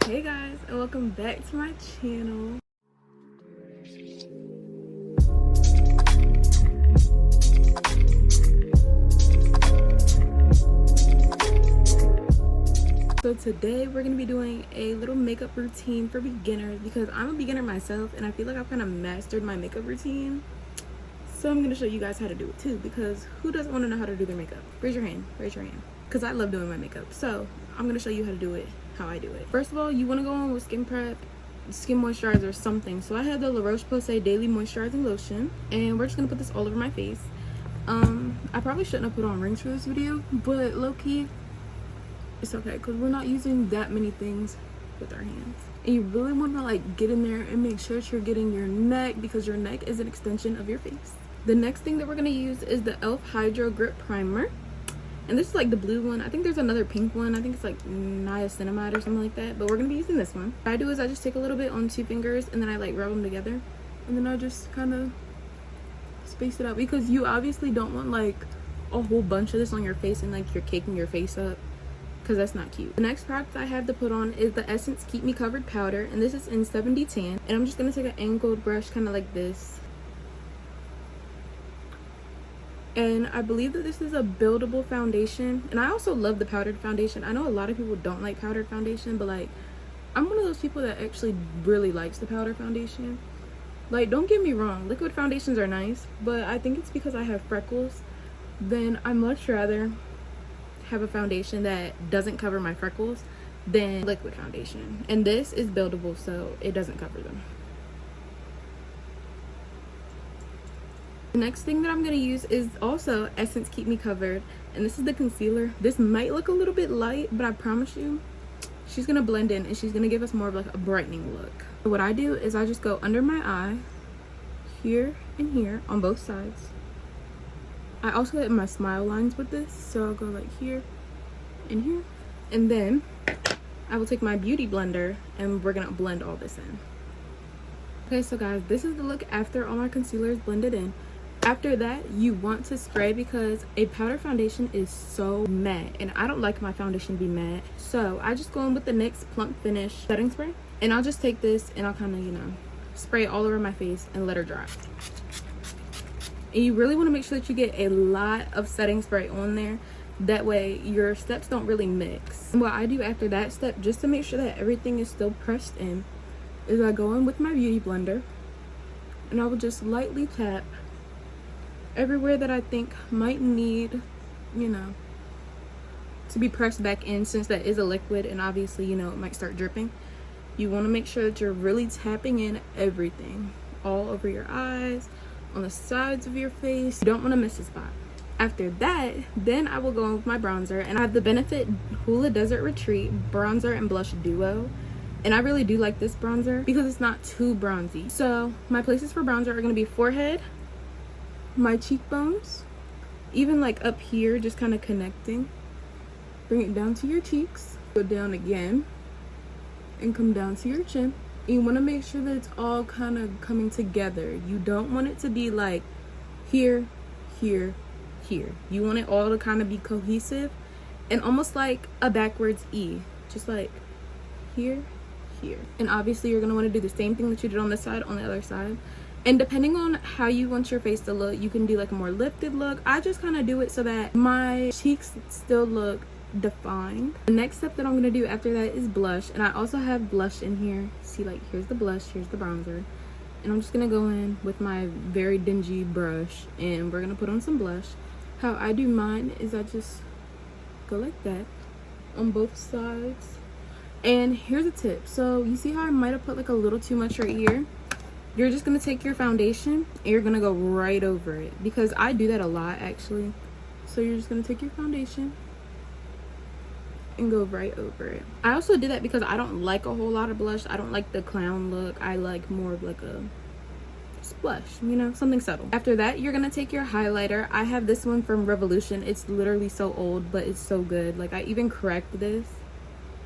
Hey guys, and welcome back to my channel. So today we're going to be doing a little makeup routine for beginners because I'm a beginner myself and I feel like I've kind of mastered my makeup routine. So I'm going to show you guys how to do it too, because who doesn't want to know how to do their makeup? Raise your hand, because I love doing my makeup. So I'm going to show you how to do it, how I do it. First of all, you want to go on with skin prep, skin moisturizer, something. So I have the La Roche-Posay Daily Moisturizing Lotion, and we're just going to put this all over my face. I probably shouldn't have put on rings for this video, but low-key, it's okay because we're not using that many things with our hands. And you really want to like get in there and make sure that you're getting your neck, because your neck is an extension of your face. The next thing that we're going to use is the e.l.f. Hydro Grip Primer. And this is like the blue one. I think there's another pink one. I think it's like niacinamide or something like that. But we're going to be using this one. What I do is I just take a little bit on 2 fingers and then I like rub them together. And then I just kind of space it out, because you obviously don't want like a whole bunch of this on your face and like you're caking your face up, because that's not cute. The next product I have to put on is the Essence Keep Me Covered Powder, and this is in 70 Tan. And I'm just going to take an angled brush kind of like this. And I believe that this is a buildable foundation, and I also love the powdered foundation. I know a lot of people don't like powdered foundation, but like I'm one of those people that actually really likes the powdered foundation. Like, don't get me wrong, liquid foundations are nice, but I think it's because I have freckles. Then I much rather have a foundation that doesn't cover my freckles than liquid foundation, and this is buildable, so it doesn't cover them. The next thing that I'm going to use is also Essence Keep Me Covered, and this is the concealer. This might look a little bit light, but I promise you she's going to blend in and she's going to give us more of like a brightening look. So what I do is I just go under my eye, here and here on both sides. I also hit my smile lines with this, so I'll go like here and here, and then I will take my beauty blender and we're going to blend all this in. Okay, so guys, this is the look after all my concealer is blended in. After that, you want to spray, because a powder foundation is so matte and I don't like my foundation to be matte. So I just go in with the NYX Plump Finish setting spray, and I'll just take this and I'll kind of, you know, spray it all over my face and let her dry. And you really want to make sure that you get a lot of setting spray on there. That way your steps don't really mix. And what I do after that step, just to make sure that everything is still pressed in, is I go in with my beauty blender and I will just lightly tap everywhere that I think might need, you know, to be pressed back in, since that is a liquid and obviously, you know, it might start dripping. You want to make sure that you're really tapping in everything, all over your eyes, on the sides of your face. You don't want to miss a spot. After that, then I will go in with my bronzer, and I have the Benefit Hoola Desert Retreat Bronzer and Blush Duo. And I really do like this bronzer because it's not too bronzy. So my places for bronzer are going to be forehead, my cheekbones, even like up here, just kind of connecting. Bring it down to your cheeks, go down again, and come down to your chin. And you want to make sure that it's all kind of coming together. You don't want it to be like here, here, here. You want it all to kind of be cohesive and almost like a backwards E, just like here, here. And obviously you're going to want to do the same thing that you did on this side on the other side. And depending on how you want your face to look, you can do like a more lifted look. I just kind of do it so that my cheeks still look defined. The next step that I'm going to do after that is blush, and I also have blush in here. See, like, here's the blush, here's the bronzer, and I'm just going to go in with my very dingy brush and we're going to put on some blush. How I do mine is I just go like that on both sides. And here's a tip. So you see how I might have put like a little too much right here? You're just going to take your foundation and you're going to go right over it, because I do that a lot actually. So you're just going to take your foundation and go right over it. I also do that because I don't like a whole lot of blush. I don't like the clown look. I like more of like a splash, you know, something subtle. After that, you're gonna take your highlighter. I have this one from Revolution. It's literally so old, but it's so good. Like, I even cracked this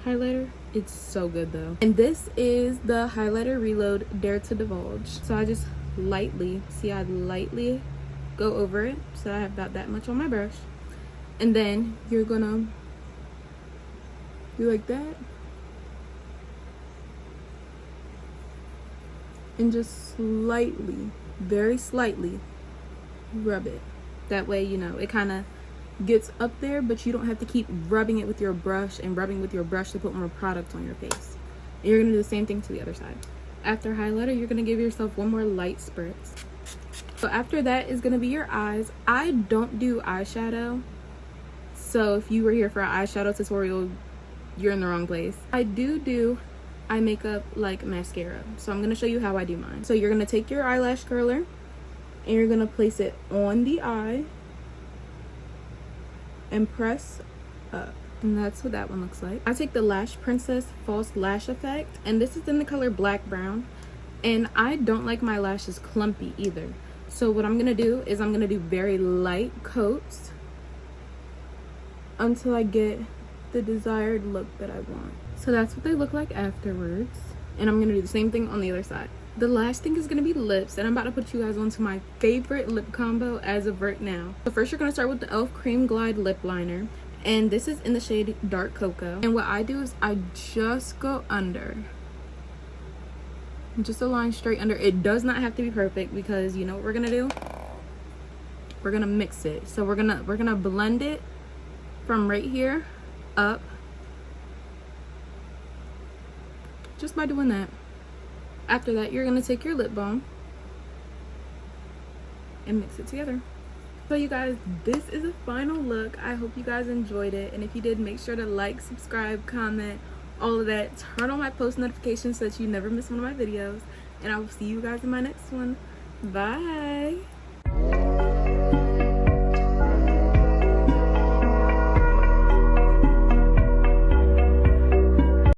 highlighter. It's so good though. And this is the Highlighter Reload Dare to Divulge. So I just lightly, see, I lightly go over it, so I have about that much on my brush. And then you're gonna do like that and just slightly, very slightly rub it. That way, you know, it kind of gets up there, but you don't have to keep rubbing it with your brush and rubbing with your brush to put more product on your face. And you're gonna do the same thing to the other side. After highlighter, you're gonna give yourself one more light spritz. So after that is gonna be your eyes. I don't do eyeshadow, so if you were here for an eyeshadow tutorial, you're in the wrong place. I do eye makeup like mascara, so I'm gonna show you how I do mine. So you're gonna take your eyelash curler and you're gonna place it on the eye and press up, and that's what that one looks like. I take the Lash Princess False Lash Effect, and this is in the color Black Brown, and I don't like my lashes clumpy either. So what I'm gonna do is I'm gonna do very light coats until I get the desired look that I want. So that's what they look like afterwards, and I'm gonna do the same thing on the other side. The last thing is gonna be lips, and I'm about to put you guys onto my favorite lip combo as of right now. So first you're gonna start with the e.l.f. Cream Glide Lip Liner, and this is in the shade Dark Cocoa. And what I do is I just go under, just a line straight under. It does not have to be perfect, because you know what we're gonna do? We're gonna mix it. So we're gonna blend it from right here up, just by doing that. After that, you're gonna take your lip balm and mix it together. So you guys, this is a final look. I hope you guys enjoyed it, and if you did, make sure to like, subscribe, comment, all of that. Turn on my post notifications so that you never miss one of my videos, and I will see you guys in my next one. Bye.